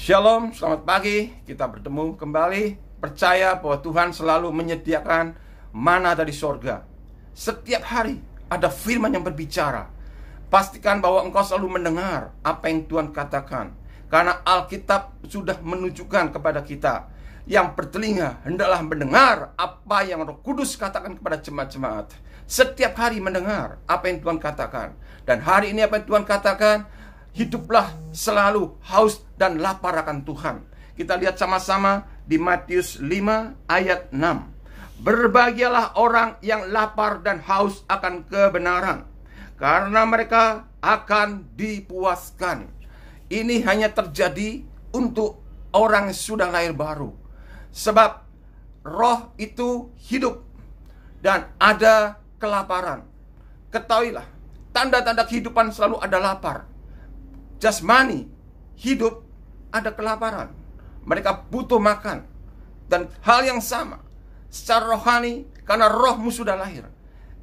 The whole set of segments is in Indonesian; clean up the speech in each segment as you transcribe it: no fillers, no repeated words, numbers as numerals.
Shalom, selamat pagi. Kita bertemu kembali. Percaya bahwa Tuhan selalu menyediakan mana dari sorga. Setiap hari ada firman yang berbicara. Pastikan bahwa engkau selalu mendengar apa yang Tuhan katakan, karena Alkitab sudah menunjukkan kepada kita. Yang bertelinga hendaklah mendengar apa yang Roh Kudus katakan kepada jemaat-jemaat. Setiap hari mendengar apa yang Tuhan katakan. Dan hari ini apa yang Tuhan katakan? Hiduplah selalu haus dan lapar akan Tuhan. Kita lihat sama-sama di Matius 5 ayat 6. Berbahagialah orang yang lapar dan haus akan kebenaran, karena mereka akan dipuaskan. Ini hanya terjadi untuk orang yang sudah lahir baru. Sebab roh itu hidup dan ada kelaparan. Ketahuilah, tanda-tanda kehidupan selalu ada lapar. Jasmani hidup, ada kelaparan. Mereka butuh makan. Dan hal yang sama secara rohani, karena rohmu sudah lahir,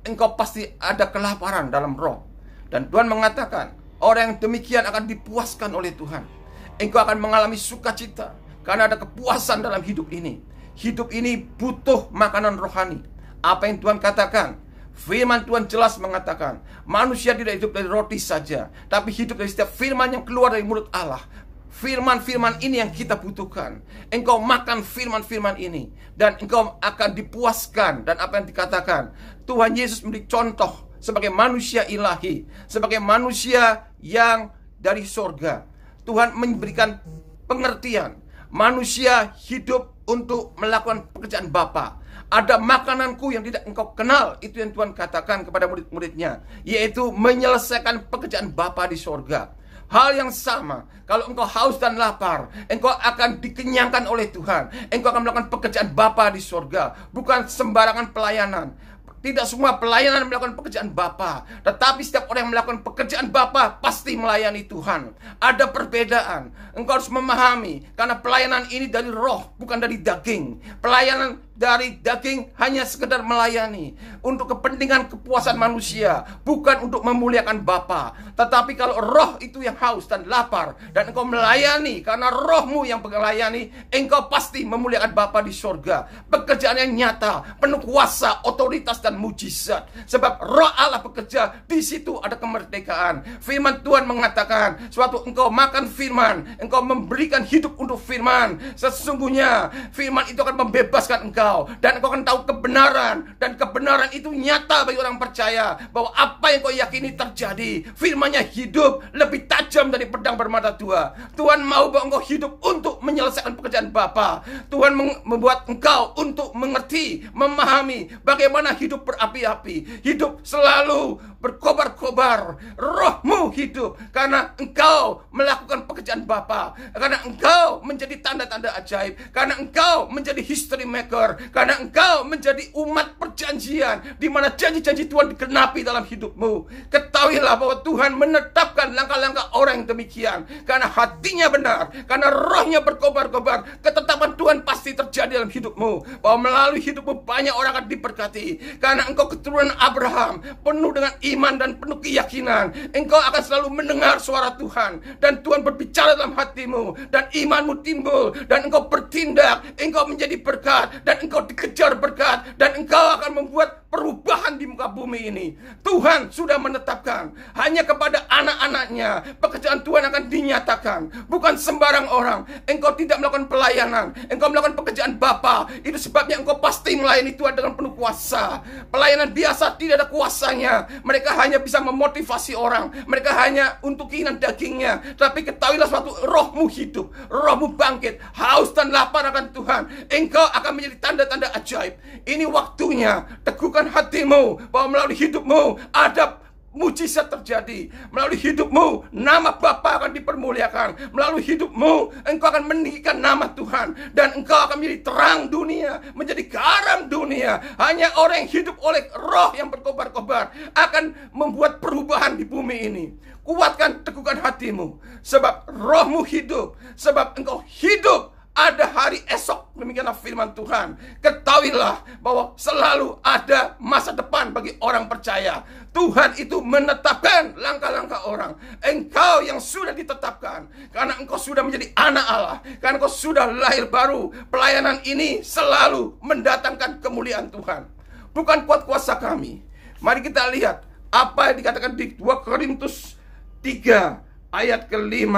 engkau pasti ada kelaparan dalam roh. Dan Tuhan mengatakan, orang yang demikian akan dipuaskan oleh Tuhan. Engkau akan mengalami sukacita, karena ada kepuasan dalam hidup ini. Hidup ini butuh makanan rohani. Apa yang Tuhan katakan? Firman Tuhan jelas mengatakan, manusia tidak hidup dari roti saja, tapi hidup dari setiap firman yang keluar dari mulut Allah. Firman-firman ini yang kita butuhkan. Engkau makan firman-firman ini, dan engkau akan dipuaskan. Dan apa yang dikatakan, Tuhan Yesus memberi contoh sebagai manusia ilahi, sebagai manusia yang dari sorga. Tuhan memberikan pengertian, manusia hidup untuk melakukan pekerjaan Bapa. Ada makananku yang tidak engkau kenal. Itu yang Tuhan katakan kepada murid-muridnya, yaitu menyelesaikan pekerjaan Bapa di sorga. Hal yang sama, kalau engkau haus dan lapar, engkau akan dikenyangkan oleh Tuhan. Engkau akan melakukan pekerjaan Bapa di sorga. Bukan sembarangan pelayanan. Tidak semua pelayanan melakukan pekerjaan Bapa, tetapi setiap orang yang melakukan pekerjaan Bapa pasti melayani Tuhan. Ada perbedaan. Engkau harus memahami, karena pelayanan ini dari roh, bukan dari daging. Pelayanan dari daging hanya sekedar melayani untuk kepentingan kepuasan manusia, bukan untuk memuliakan Bapa. Tetapi kalau roh itu yang haus dan lapar, dan engkau melayani karena rohmu yang melayani, engkau pasti memuliakan Bapa di sorga. Pekerjaan yang nyata, penuh kuasa, otoritas, dan mujizat. Sebab roh Allah bekerja, di situ ada kemerdekaan. Firman Tuhan mengatakan, suatu engkau makan firman, engkau memberikan hidup untuk firman, sesungguhnya firman itu akan membebaskan engkau. Dan engkau akan tahu kebenaran, dan kebenaran itu nyata bagi orang percaya, bahwa apa yang kau yakini terjadi. Firman-Nya hidup, lebih tajam dari pedang bermata dua. Tuhan mau bahwa engkau hidup untuk menyelesaikan pekerjaan Bapa. Tuhan membuat engkau untuk mengerti, memahami bagaimana hidup berapi-api, hidup selalu berkobar-kobar. Rohmu hidup karena engkau melakukan pekerjaan Bapa, karena engkau menjadi tanda-tanda ajaib, karena engkau menjadi history maker, karena engkau menjadi umat perjanjian, di mana janji-janji Tuhan digenapi dalam hidupmu. Ketahuilah bahwa Tuhan menetapkan langkah-langkah orang yang demikian, karena hatinya benar, karena rohnya berkobar-kobar. Ketetapan Tuhan pasti terjadi dalam hidupmu, bahwa melalui hidupmu banyak orang akan diberkati, karena engkau keturunan Abraham, penuh dengan iman dan penuh keyakinan. Engkau akan selalu mendengar suara Tuhan, dan Tuhan berbicara dalam hatimu, dan imanmu timbul, dan engkau bertindak, engkau menjadi berkat, dan engkau dikejar berkat, dan engkau akan membuat perubahan di muka bumi ini. Tuhan sudah menetapkan hanya kepada anak-anaknya pekerjaan Tuhan akan dinyatakan, bukan sembarang orang. Engkau tidak melakukan pelayanan, engkau melakukan pekerjaan Bapa. Itu sebabnya engkau pasti melayani Tuhan dengan penuh kuasa. Pelayanan biasa tidak ada kuasanya. Mereka hanya bisa memotivasi orang, mereka hanya untuk keinginan dagingnya. Tapi ketahuilah, suatu rohmu hidup, rohmu bangkit, haus dan lapar akan Tuhan, engkau akan menjadi tanda-tanda ajaib. Ini waktunya, teguhkan hatimu bahwa melalui hidupmu ada mujizat terjadi. Melalui hidupmu nama Bapa akan dipermuliakan. Melalui hidupmu engkau akan meninggikan nama Tuhan, dan engkau akan menjadi terang dunia, menjadi garam dunia. Hanya orang yang hidup oleh roh yang berkobar-kobar akan membuat perubahan di bumi ini. Kuatkan, teguhkan hatimu, sebab rohmu hidup, sebab engkau hidup ada hari esok. Demikianlah firman Tuhan. Ketahuilah bahwa selalu ada masa depan bagi orang percaya. Tuhan itu menetapkan langkah-langkah orang. Engkau yang sudah ditetapkan, karena engkau sudah menjadi anak Allah, karena engkau sudah lahir baru. Pelayanan ini selalu mendatangkan kemuliaan Tuhan, bukan kuat kuasa kami. Mari kita lihat apa yang dikatakan di 2 Korintus 3 ayat ke-5.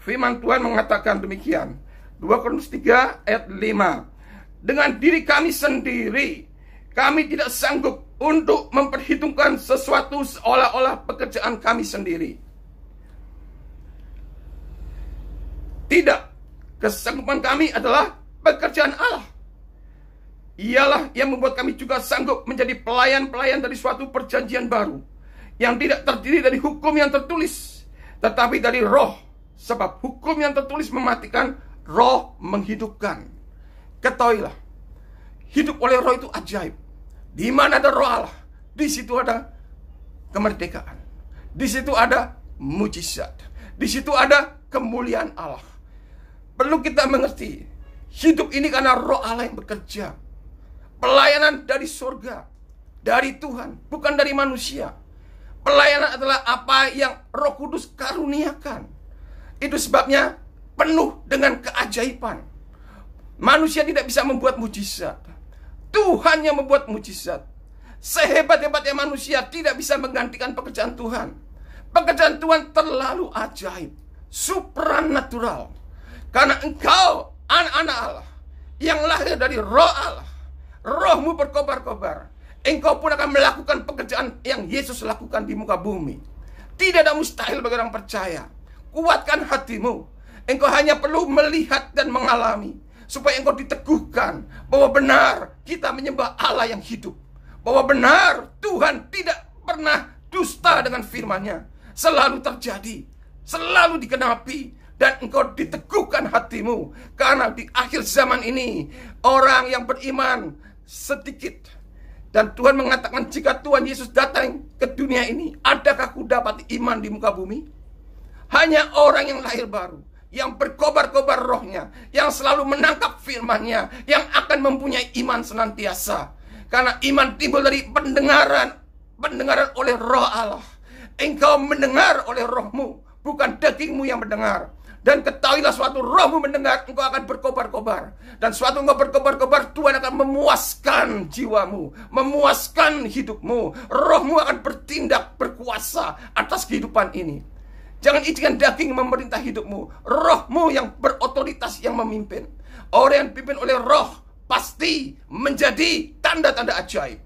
Firman Tuhan mengatakan demikian. 2 Korintus 3 ayat 5. Dengan diri kami sendiri, kami tidak sanggup untuk memperhitungkan sesuatu seolah-olah pekerjaan kami sendiri. Tidak, kesanggupan kami adalah pekerjaan Allah. Ialah yang membuat kami juga sanggup menjadi pelayan-pelayan dari suatu perjanjian baru, yang tidak terdiri dari hukum yang tertulis, tetapi dari roh. Sebab hukum yang tertulis mematikan, roh menghidupkan. Ketahuilah, hidup oleh roh itu ajaib. Di mana ada roh Allah, di situ ada kemerdekaan, di situ ada mujizat, di situ ada kemuliaan Allah. Perlu kita mengerti, hidup ini karena roh Allah yang bekerja. Pelayanan dari surga, dari Tuhan, bukan dari manusia. Pelayanan adalah apa yang Roh Kudus karuniakan. Itu sebabnya penuh dengan keajaiban. Manusia tidak bisa membuat mujizat, Tuhan yang membuat mujizat. Sehebat-hebatnya manusia tidak bisa menggantikan pekerjaan Tuhan. Pekerjaan Tuhan terlalu ajaib, supranatural. Karena engkau anak-anak Allah yang lahir dari roh Allah. Rohmu berkobar-kobar. Engkau pun akan melakukan pekerjaan yang Yesus lakukan di muka bumi. Tidak ada mustahil bagi orang percaya. Kuatkan hatimu. Engkau hanya perlu melihat dan mengalami, supaya engkau diteguhkan bahwa benar kita menyembah Allah yang hidup, bahwa benar Tuhan tidak pernah dusta dengan firman-Nya. Selalu terjadi, selalu digenapi, dan engkau diteguhkan hatimu. Karena di akhir zaman ini orang yang beriman sedikit. Dan Tuhan mengatakan, jika Tuhan Yesus datang ke dunia ini, adakah ku dapat iman di muka bumi? Hanya orang yang lahir baru, yang berkobar-kobar rohnya, yang selalu menangkap firman-Nya, yang akan mempunyai iman senantiasa. Karena iman timbul dari pendengaran oleh roh Allah. Engkau mendengar oleh rohmu, bukan dagingmu yang mendengar. Dan ketahuilah, suatu rohmu mendengar, engkau akan berkobar-kobar. Dan suatu engkau berkobar-kobar, Tuhan akan memuaskan jiwamu, memuaskan hidupmu. Rohmu akan bertindak berkuasa atas kehidupan ini. Jangan izinkan daging memerintah hidupmu. Rohmu yang berotoritas yang memimpin. Orang yang dipimpin oleh roh pasti menjadi tanda-tanda ajaib.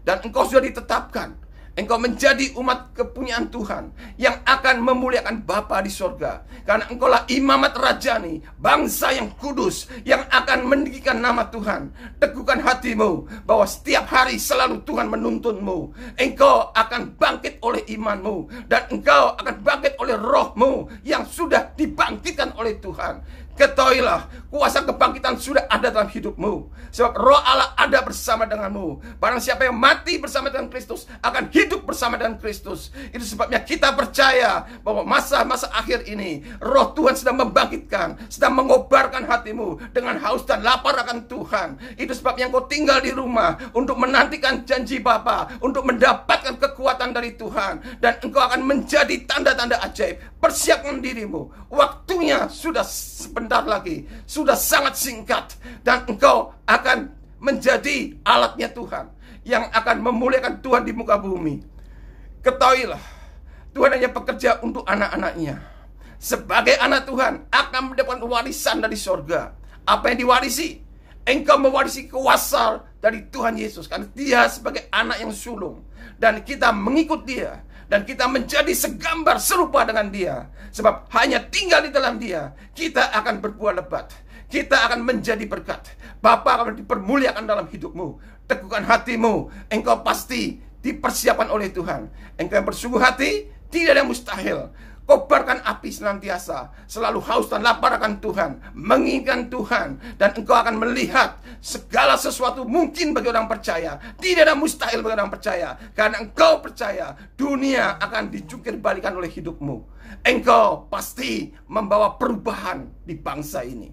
Dan engkau sudah ditetapkan. Engkau menjadi umat kepunyaan Tuhan yang akan memuliakan Bapa di sorga. Karena engkaulah imamat rajani, bangsa yang kudus, yang akan meninggikan nama Tuhan. Teguhkan hatimu bahwa setiap hari selalu Tuhan menuntunmu. Engkau akan bangkit oleh imanmu, dan engkau akan bangkit oleh rohmu yang sudah dibangkitkan oleh Tuhan. Ketahuilah, kuasa kebangkitan sudah ada dalam hidupmu. Sebab roh Allah ada bersama denganmu. Barang siapa yang mati bersama dengan Kristus akan hidup bersama dengan Kristus. Itu sebabnya kita percaya bahwa masa-masa akhir ini roh Tuhan sedang membangkitkan, sedang mengobarkan hatimu dengan haus dan lapar akan Tuhan. Itu sebabnya engkau tinggal di rumah untuk menantikan janji Bapa, untuk mendapatkan kekuatan dari Tuhan. Dan engkau akan menjadi tanda-tanda ajaib. Persiapkan dirimu. Waktunya sudah sebentar lagi, sudah sangat singkat, dan engkau akan menjadi alatnya Tuhan yang akan memuliakan Tuhan di muka bumi. Ketahuilah, Tuhan hanya bekerja untuk anak-anaknya. Sebagai anak Tuhan akan mendapatkan warisan dari sorga. Apa yang diwarisi? Engkau mewarisi kuasa dari Tuhan Yesus, karena Dia sebagai anak yang sulung, dan kita mengikut Dia. Dan kita menjadi segambar serupa dengan Dia. Sebab hanya tinggal di dalam Dia, kita akan berbuah lebat. Kita akan menjadi berkat. Bapa akan dipermuliakan dalam hidupmu. Teguhkan hatimu. Engkau pasti dipersiapkan oleh Tuhan. Engkau yang bersungguh hati, tidak ada yang mustahil. Kobarkan api senantiasa. Selalu haus dan lapar akan Tuhan, menginginkan Tuhan. Dan engkau akan melihat segala sesuatu mungkin bagi orang percaya. Tidak ada mustahil bagi orang percaya. Karena engkau percaya, dunia akan dijungkir balikan oleh hidupmu. Engkau pasti membawa perubahan di bangsa ini.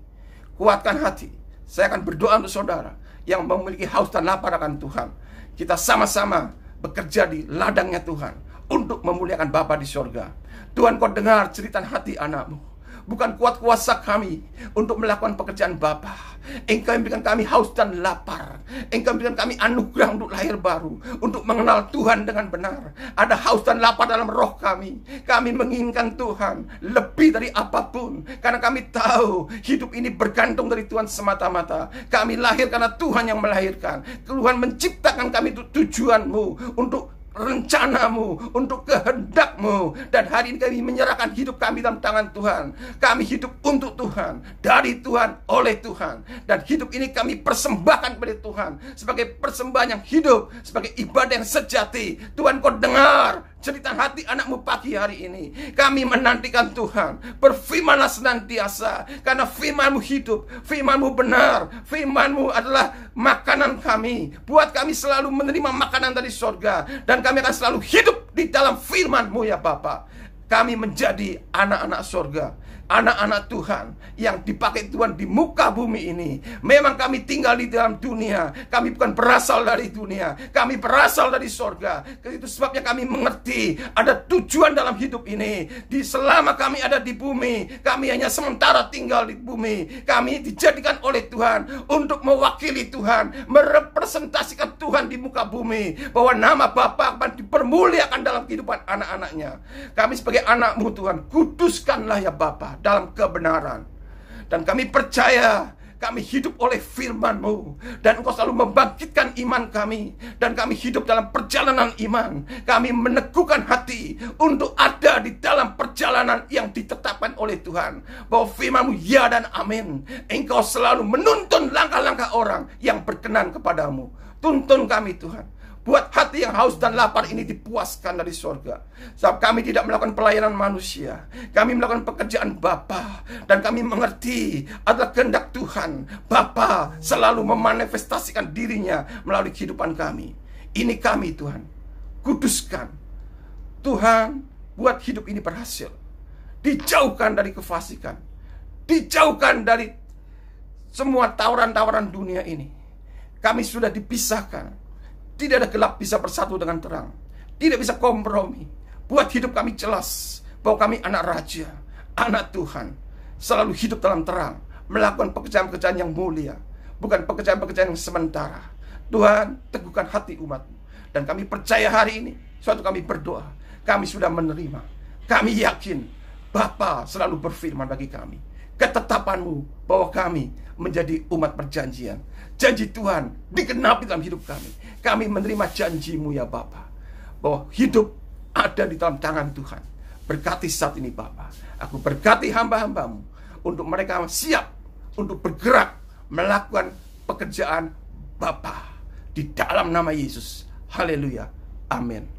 kuatkan hati. Saya akan berdoa untuk saudara yang memiliki haus dan lapar akan Tuhan. Kita sama-sama bekerja di ladangnya Tuhan untuk memuliakan Bapa di sorga. Tuhan, kau dengar cerita hati anakmu. Bukan kuat kuasa kami untuk melakukan pekerjaan Bapa. Engkau yang berikan kami haus dan lapar. Engkau yang berikan kami anugerah untuk lahir baru, untuk mengenal Tuhan dengan benar. Ada haus dan lapar dalam roh kami. Kami menginginkan Tuhan lebih dari apapun, karena kami tahu hidup ini bergantung dari Tuhan semata-mata. Kami lahir karena Tuhan yang melahirkan. Tuhan menciptakan kami untuk tujuanmu, untuk rencanamu, untuk kehendakmu. Dan hari ini kami menyerahkan hidup kami dalam tangan Tuhan. Kami hidup untuk Tuhan, dari Tuhan, oleh Tuhan. Dan hidup ini kami persembahkan kepada Tuhan sebagai persembahan yang hidup, sebagai ibadah yang sejati. Tuhan, kau dengar cerita hati anakmu pagi hari ini. Kami menantikan Tuhan, berfirmanlah senantiasa, karena firmanmu hidup, firmanmu benar, firmanmu adalah makanan kami. Buat kami selalu menerima makanan dari sorga, dan kami akan selalu hidup di dalam firman-Mu ya Bapa. Kami menjadi anak-anak sorga, anak-anak Tuhan yang dipakai Tuhan di muka bumi ini. Memang kami tinggal di dalam dunia, kami bukan berasal dari dunia, kami berasal dari sorga. Itu sebabnya kami mengerti ada tujuan dalam hidup ini. Selama kami ada di bumi, kami hanya sementara tinggal di bumi. Kami dijadikan oleh Tuhan untuk mewakili Tuhan, merepresentasikan Tuhan di muka bumi, bahwa nama Bapa akan dipermuliakan dalam kehidupan anak-anaknya. Kami sebagai anak-Mu Tuhan, kuduskanlah ya Bapa dalam kebenaran. Dan kami percaya kami hidup oleh firman-Mu, dan Engkau selalu membangkitkan iman kami, dan kami hidup dalam perjalanan iman. Kami meneguhkan hati untuk ada di dalam perjalanan yang ditetapkan oleh Tuhan, bahwa firman-Mu ya dan amin. Engkau selalu menuntun langkah-langkah orang yang berkenan kepadamu. Tuntun kami Tuhan, buat hati yang haus dan lapar ini dipuaskan dari sorga. Sebab kami tidak melakukan pelayanan manusia, kami melakukan pekerjaan Bapa. Dan kami mengerti adalah kehendak Tuhan. Bapa selalu memanifestasikan dirinya melalui kehidupan kami. Ini kami Tuhan, kuduskan Tuhan, buat hidup ini berhasil. Dijauhkan dari kefasikan, dijauhkan dari semua tawaran-tawaran dunia ini. Kami sudah dipisahkan. Tidak ada gelap bisa bersatu dengan terang. Tidak bisa kompromi. Buat hidup kami jelas bahwa kami anak raja, anak Tuhan, selalu hidup dalam terang, melakukan pekerjaan-pekerjaan yang mulia, bukan pekerjaan-pekerjaan yang sementara. Tuhan, teguhkan hati umat-Mu. Dan kami percaya hari ini, suatu kami berdoa, kami sudah menerima. Kami yakin Bapa selalu berfirman bagi kami, ketetapan-Mu bahwa kami menjadi umat perjanjian. Janji Tuhan digenapi dalam hidup kami. Kami menerima janji-Mu ya Bapa, bahwa hidup ada di dalam tangan Tuhan. Berkati saat ini Bapa. Aku berkati hamba-hamba-Mu untuk mereka siap untuk bergerak melakukan pekerjaan Bapa di dalam nama Yesus. Haleluya. Amin.